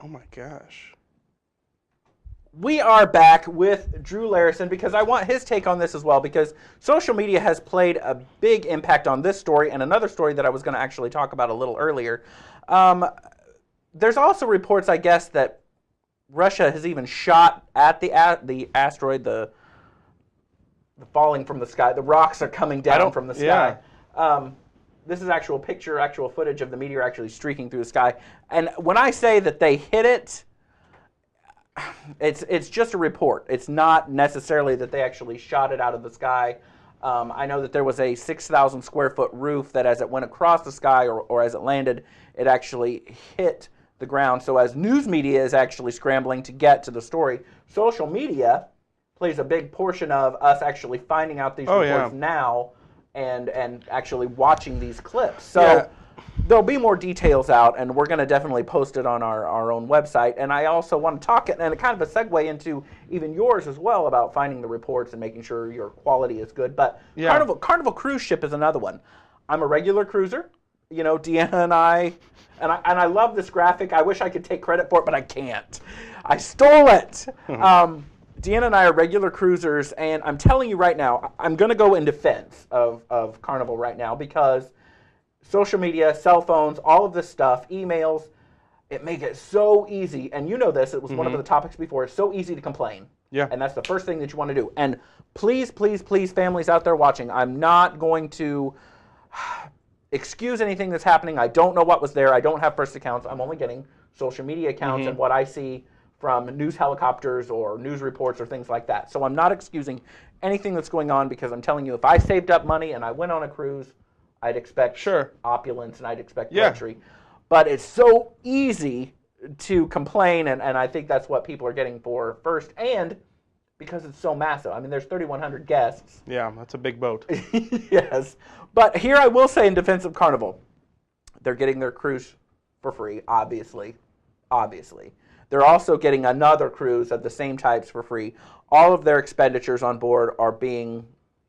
Oh my gosh. We are back with Drew Larison because I want his take on this as well, because social media has played a big impact on this story and another story that I was going to actually talk about a little earlier. There's also reports, I guess, that Russia has even shot at the asteroid, the falling from the sky. The rocks are coming down from the sky. This is actual footage of the meteor actually streaking through the sky. And when I say that they hit it, it's just a report. It's not necessarily that they actually shot it out of the sky. I know that there was a 6,000 square foot roof that as it went across the sky or as it landed, it actually hit the ground. So as news media is actually scrambling to get to the story, social media plays a big portion of us actually finding out these reports now and actually watching these clips. So there'll be more details out, and we're going to definitely post it on our own website. And I also want to talk, and kind of a segue into even yours as well, about finding the reports and making sure your quality is good. But Carnival Cruise Ship is another one. I'm a regular cruiser. You know, Deanna and I love this graphic. I wish I could take credit for it, but I can't. I stole it. Deanna and I are regular cruisers, and I'm telling you right now, I'm going to go in defense of Carnival right now, because social media, cell phones, all of this stuff, emails, it makes it so easy. And you know this, it was one of the topics before, it's so easy to complain. Yeah. And that's the first thing that you want to do. And please, please, please, families out there watching, I'm not going to excuse anything that's happening. I don't know what was there. I don't have first accounts. I'm only getting social media accounts and what I see from news helicopters or news reports or things like that. So I'm not excusing anything that's going on, because I'm telling you, if I saved up money and I went on a cruise, I'd expect opulence and I'd expect luxury. But it's so easy to complain, and I think that's what people are getting for first, and because it's so massive. I mean, there's 3,100 guests. Yeah, that's a big boat. Yes. But here I will say, in defense of Carnival, they're getting their cruise for free, obviously. They're also getting another cruise of the same types for free. All of their expenditures on board are being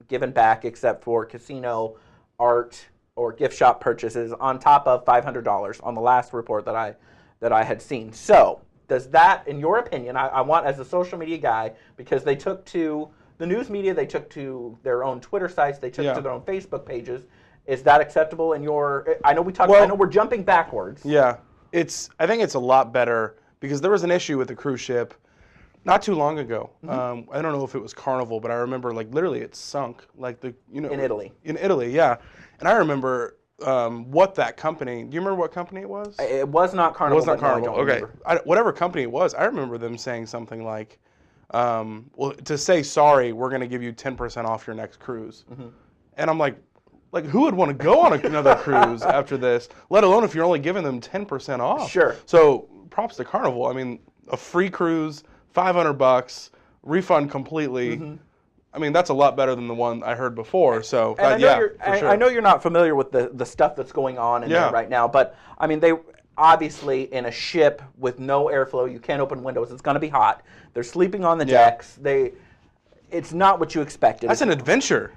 given back, except for casino, art, or gift shop purchases, on top of $500 on the last report that I had seen. So does that, in your opinion, I want, as a social media guy, because they took to the news media, they took to their own Twitter sites, they took to their own Facebook pages. Is that acceptable in your? I know I know we're jumping backwards. Yeah, I think it's a lot better, because there was an issue with the cruise ship not too long ago. I don't know if it was Carnival, but I remember, like, literally it sunk, like, in Italy. In Italy, yeah. And I remember what that company. Do you remember what company it was? It was not Carnival. It was not Carnival. Okay. Whatever company it was, I remember them saying something like, well, to say sorry, we're going to give you 10% off your next cruise. And I'm like, who would want to go on another cruise after this, let alone if you're only giving them 10% off? Sure. So props to Carnival. I mean, a free cruise, $500, refund completely. I mean, that's a lot better than the one I heard before. So, I know you're not familiar with the stuff that's going on in there right now, but I mean, they obviously, in a ship with no airflow, you can't open windows. It's going to be hot. They're sleeping on the decks. It's not what you expected. That's an adventure.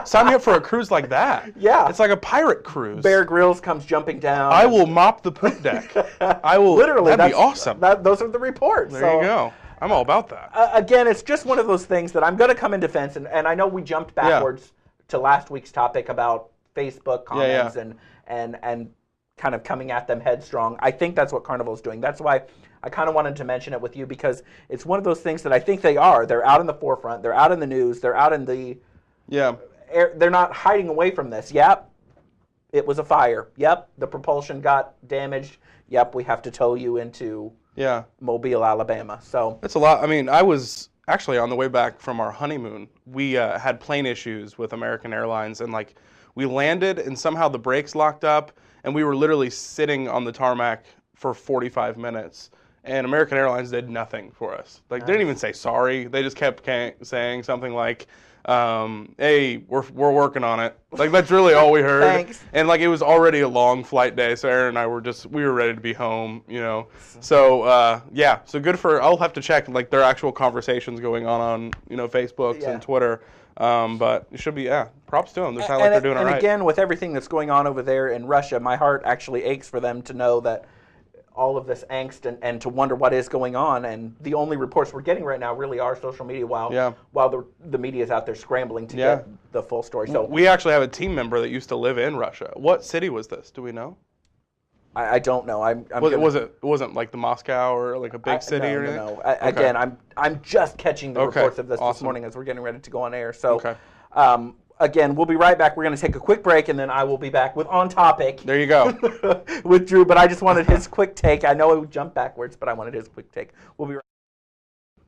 Sign me up for a cruise like that. Yeah. It's like a pirate cruise. Bear Grylls comes jumping down. I will mop the poop deck. I will. Literally. That'd be awesome. Those are the reports. There you go. I'm all about that. Again, it's just one of those things that I'm going to come in defense, and I know we jumped backwards to last week's topic about Facebook comments and kind of coming at them headstrong. I think that's what Carnival is doing. That's why I kind of wanted to mention it with you, because it's one of those things that I think they are. They're out in the forefront. They're out in the news. They're out in the they're not hiding away from this. Yep, it was a fire. Yep, the propulsion got damaged. Yep, we have to tow you into Mobile, Alabama. So that's a lot. I mean, I was actually on the way back from our honeymoon. We had plane issues with American Airlines, and like we landed and somehow the brakes locked up, and we were literally sitting on the tarmac for 45 minutes. And American Airlines did nothing for us. Like, they didn't even say sorry. They just kept saying something like, hey, we're working on it. Like, that's really all we heard. Thanks. And like, it was already a long flight day, so Aaron and I we were ready to be home, you know. So so good I'll have to check like their actual conversations going on Facebook and Twitter. But it should be, props to them. They sound like they're doing it right. And again, with everything that's going on over there in Russia, my heart actually aches for them to know that all of this angst and to wonder what is going on. And the only reports we're getting right now really are social media while the media is out there scrambling to get the full story. So we actually have a team member that used to live in Russia. What city was this? Do we know? I don't know. It wasn't like the Moscow or like a big city or anything? No. Again, I'm just catching the reports of this morning as we're getting ready to go on air. So again, we'll be right back. We're going to take a quick break, and then I will be back with On Topic. There you go. with Drew, but I just wanted his quick take. I know it would jump backwards, but I wanted his quick take. We'll be right back.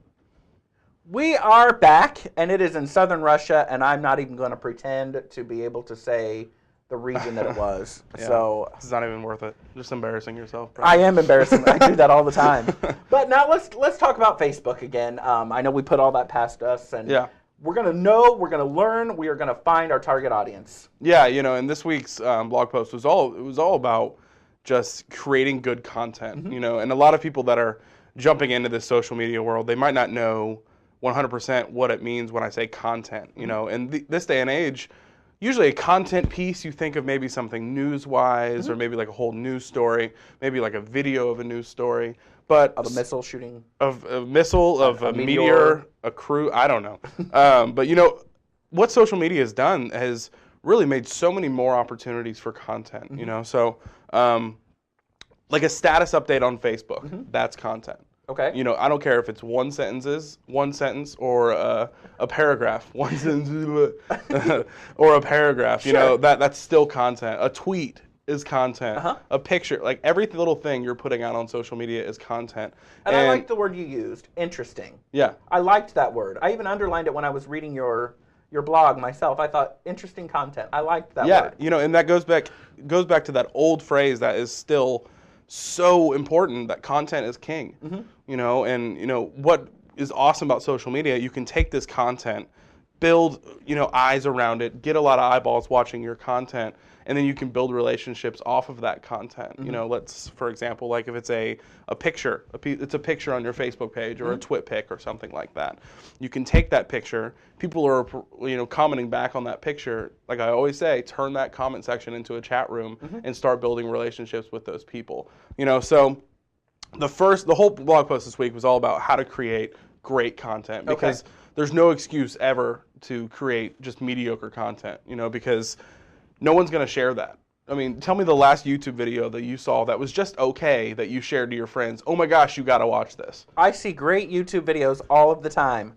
We are back, and it is in southern Russia, and I'm not even going to pretend to be able to say the region that it was. So it's not even worth it. Just embarrassing yourself. I am embarrassing. I do that all the time. But now let's talk about Facebook again. I know we put all that past us, and we're going to know, we're going to learn, we are going to find our target audience. Yeah, and this week's blog post was all about just creating good content, and a lot of people that are jumping into this social media world, they might not know 100% what it means when I say content, in this day and age. Usually a content piece, you think of maybe something news-wise or maybe like a whole news story, maybe like a video of a news story. But of a missile shooting. Of a missile, of a meteor, a crew, I don't know. But what social media has done has really made so many more opportunities for content, So like a status update on Facebook, that's content. Okay. I don't care if it's one sentence or a paragraph, one sentence or a paragraph. That's still content. A tweet is content. A picture, like every little thing you're putting out on social media is content. And I like the word you used, interesting. Yeah. I liked that word. I even underlined it when I was reading your blog myself. I thought interesting content. I liked that word. Yeah, and that goes back to that old phrase that is still so important, that content is king. And what is awesome about social media, you can take this content, build eyes around it, get a lot of eyeballs watching your content, and then you can build relationships off of that content. Let's, for example, like if it's a picture, it's a picture on your Facebook page or a twit pic or something like that. You can take that picture, people are commenting back on that picture. Like I always say, turn that comment section into a chat room and start building relationships with those people. So the whole blog post this week was all about how to create great content, because there's no excuse ever to create just mediocre content, because no one's going to share that. I mean, tell me the last YouTube video that you saw that was just okay that you shared to your friends. Oh my gosh, you got to watch this. I see great YouTube videos all of the time.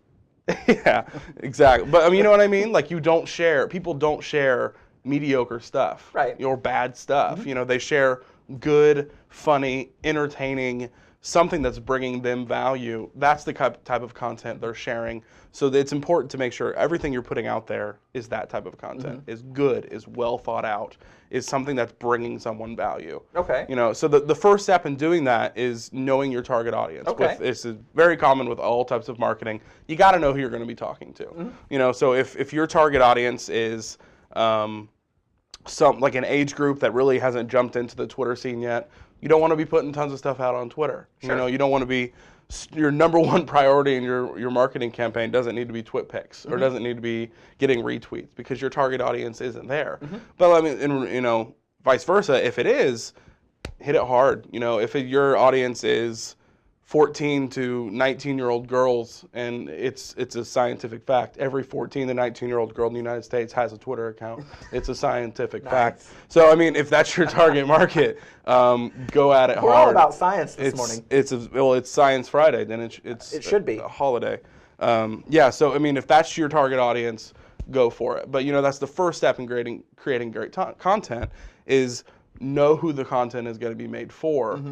Yeah, exactly. But I mean, you know what I mean? Like people don't share mediocre stuff. Right. Or bad stuff. They share good, funny, entertaining, something that's bringing them value. That's the type of content they're sharing. So it's important to make sure everything you're putting out there is that type of content, is good, is well thought out, is something that's bringing someone value. Okay. So the first step in doing that is knowing your target audience. Okay. This is very common with all types of marketing. You got to know who you're going to be talking to. So if your target audience is like an age group that really hasn't jumped into the Twitter scene yet, you don't want to be putting tons of stuff out on Twitter. Sure. You don't want to be, your number one priority in your marketing campaign doesn't need to be twit pics or doesn't need to be getting retweets, because your target audience isn't there. But I mean, vice versa, if it is, hit it hard. If your audience is 14 to 19-year-old girls, and it's a scientific fact. Every 14 to 19-year-old girl in the United States has a Twitter account. It's a scientific fact. So, I mean, if that's your target market, go at it hard. We're all about science this morning. It's Science Friday, then it should be a holiday. So, I mean, if that's your target audience, go for it. But, that's the first step in creating great content, is know who the content is going to be made for.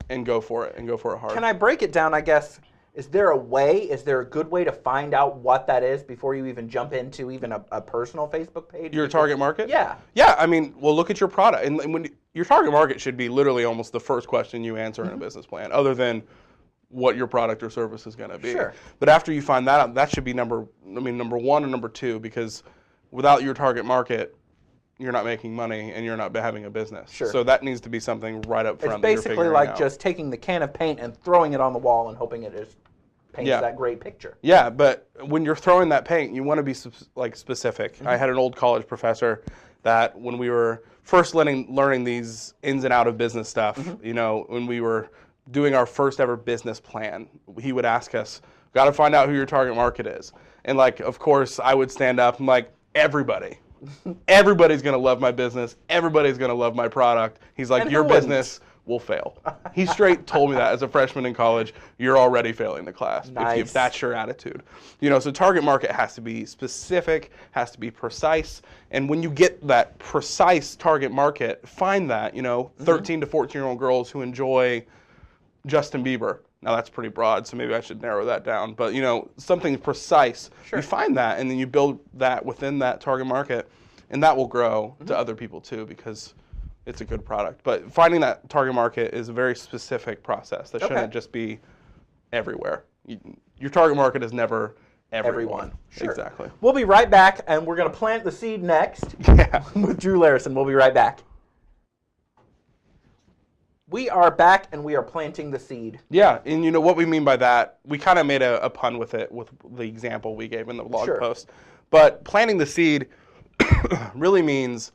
And go for it hard. Can I break it down, I guess? Is there a good way to find out what that is before you even jump into even a personal Facebook page? Your target market? Yeah. Yeah, I mean, well, look at your product. And when your target market should be literally almost the first question you answer in a business plan, other than what your product or service is going to be. Sure. But after you find that out, that should be number one and number two, because without your target market, you're not making money and you're not having a business. Sure. So that needs to be something right up front. It's basically like just taking the can of paint and throwing it on the wall and hoping it just paints that great picture. Yeah, but when you're throwing that paint, you want to be specific. I had an old college professor that when we were first learning these ins and out of business stuff, you know, when we were doing our first ever business plan, he would ask us, got to find out who your target market is. And like, of course, I would stand up and like, everybody. Everybody's going to love my business. Everybody's going to love my product. He's like, your business will fail. He straight told me that as a freshman in college, you're already failing the class if that's your attitude. You know, so target market has to be specific, has to be precise. And when you get that precise target market, find that, you know, 13 to 14-year-old girls who enjoy Justin Bieber. Now that's pretty broad, so maybe I should narrow that down. But you know, something precise. Sure. You find that, and then you build that within that target market, and that will grow to other people too because it's a good product. But finding that target market is a very specific process. That shouldn't just be everywhere. Your target market is never everyone. Sure. Exactly. We'll be right back, and we're going to plant the seed next with Drew Larison. We'll be right back. We are back, and we are planting the seed. Yeah, and you know what we mean by that? We kind of made a pun with it with the example we gave in the blog post. But planting the seed really means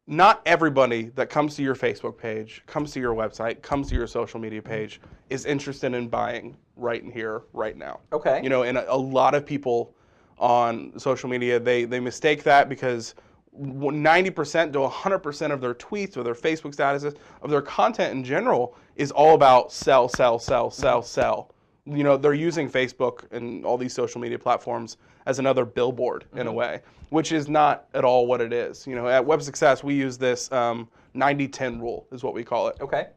not everybody that comes to your Facebook page, comes to your website, comes to your social media page is interested in buying right in here, right now. Okay. You know, and a lot of people on social media, they mistake that because 90% to 100% of their tweets or their Facebook statuses, of their content in general, is all about sell, sell, sell, sell, sell. You know, they're using Facebook and all these social media platforms as another billboard in a way, which is not at all what it is. You know, at Web Success, we use this 90-10 rule is what we call it. Okay.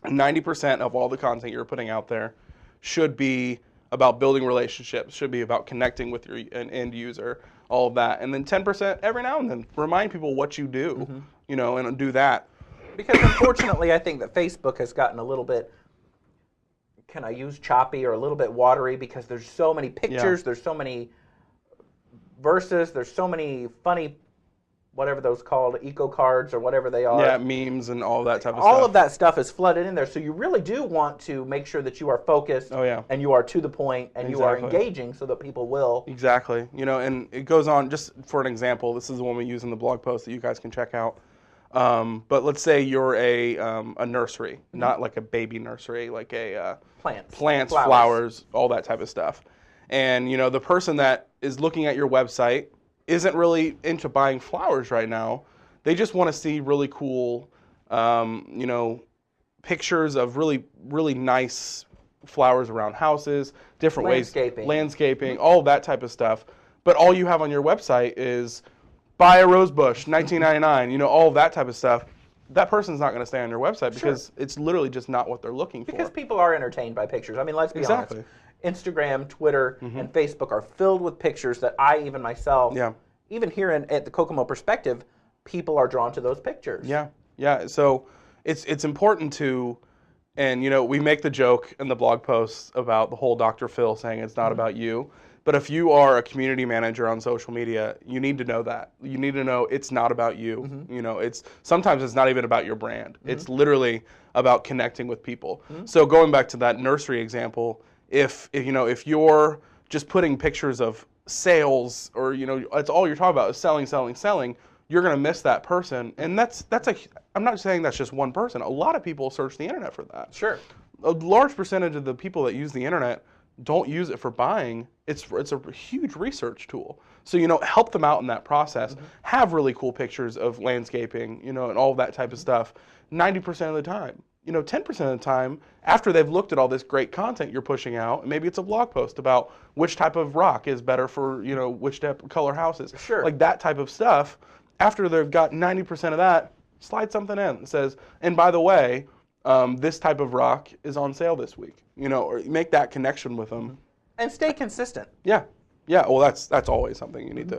90% of all the content you're putting out there should be about building relationships, should be about connecting with your end user, all of that. And then 10% every now and then, remind people what you do, you know, and do that. Because unfortunately, I think that Facebook has gotten a little bit, can I use choppy or a little bit watery because there's so many pictures, there's so many verses, there's so many funny, whatever those called, eco cards or whatever they are. Yeah, memes and all that type of stuff. All of that stuff is flooded in there. So you really do want to make sure that you are focused and you are to the point and you are engaging so that people will. Exactly. You know, and it goes on, just for an example, this is the one we use in the blog post that you guys can check out. But let's say you're a nursery, not like a baby nursery, like a plants, flowers, all that type of stuff. And, you know, the person that is looking at your website isn't really into buying flowers right now. They just want to see really cool, you know, pictures of really, really nice flowers around houses, different landscaping, all of that type of stuff. But all you have on your website is buy a rose bush, $19.99, you know, all of that type of stuff. That person's not going to stay on your website because it's literally just not what they're looking for. Because people are entertained by pictures. I mean, let's be honest. Instagram, Twitter, and Facebook are filled with pictures that I, even myself, even here at the Kokomo Perspective, people are drawn to those pictures. Yeah. So it's important to, and you know, we make the joke in the blog posts about the whole Dr. Phil saying it's not about you. But if you are a community manager on social media, you need to know that. You need to know it's not about you. You know, sometimes it's not even about your brand. It's literally about connecting with people. So going back to that nursery example, if you're just putting pictures of sales or, you know, that's all you're talking about is selling, you're going to miss that person. And I'm not saying that's just one person. A lot of people search the internet for that. Sure. A large percentage of the people that use the internet don't use it for buying. It's a huge research tool. So, you know, help them out in that process. Have really cool pictures of landscaping, you know, and all of that type of stuff 90% of the time. You know, 10% of the time, after they've looked at all this great content you're pushing out, maybe it's a blog post about which type of rock is better for, you know, which type of color houses. Sure. Like that type of stuff. After they've got 90% of that, slide something in that says, and by the way, this type of rock is on sale this week. You know, or make that connection with them. And stay consistent. Yeah. Well, that's always something you need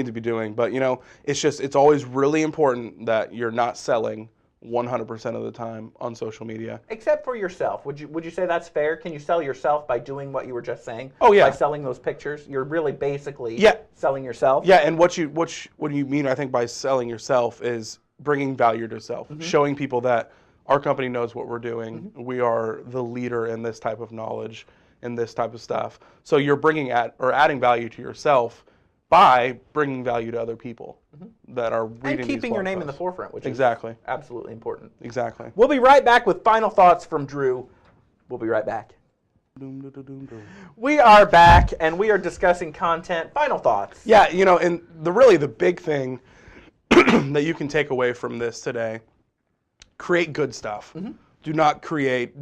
to be doing. But you know, it's always really important that you're not selling 100% of the time on social media. Except for yourself. Would you say that's fair? Can you sell yourself by doing what you were just saying? Oh yeah. By selling those pictures, you're really basically selling yourself. Yeah, and what you mean, I think, by selling yourself is bringing value to yourself, showing people that our company knows what we're doing. We are the leader in this type of knowledge and this type of stuff. So you're bringing adding value to yourself by bringing value to other people that are reading And these keeping your blog name in the posts. forefront, which Exactly. is absolutely important. Exactly. We'll be right back with final thoughts from Drew. We'll be right back. Doom, doom, doom, doom. We are back, and we are discussing content. Final thoughts. Yeah, you know, and the big thing that you can take away from this today, create good stuff. Do not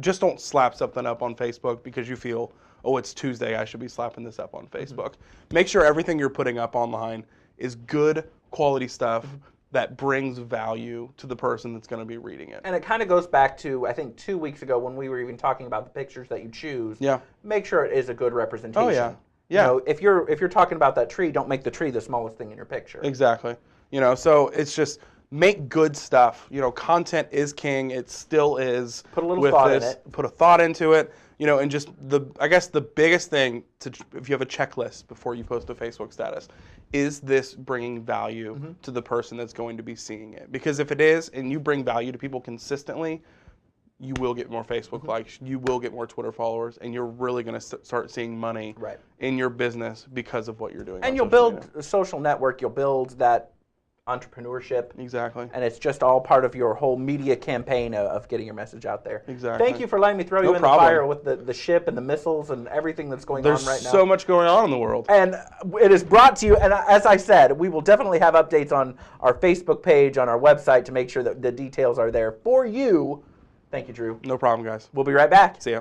just don't slap something up on Facebook because you feel, oh, it's Tuesday, I should be slapping this up on Facebook. Make sure everything you're putting up online is good quality stuff that brings value to the person that's going to be reading it. And it kind of goes back to, I think, 2 weeks ago when we were even talking about the pictures that you choose. Yeah. Make sure it is a good representation. Oh, yeah. Yeah. You know, if you're talking about that tree, don't make the tree the smallest thing in your picture. Exactly. You know, so it's just make good stuff. You know, content is king. It still is. Put a little with thought in this. it. Put a thought into it. You know, and just I guess the biggest thing if you have a checklist before you post a Facebook status, is this bringing value to the person that's going to be seeing it? Because if it is, and you bring value to people consistently, you will get more Facebook likes, you will get more Twitter followers, and you're really going to start seeing money in your business because of what you're doing. And you'll build a social network. You'll build that entrepreneurship. Exactly. And it's just all part of your whole media campaign of getting your message out there. Exactly. Thank you for letting me throw you in the fire with the ship and the missiles and everything that's going on right now. There's so much going on in the world. And it is brought to you, and as I said, we will definitely have updates on our Facebook page, on our website, to make sure that the details are there for you. Thank you, Drew. No problem, guys. We'll be right back. See ya.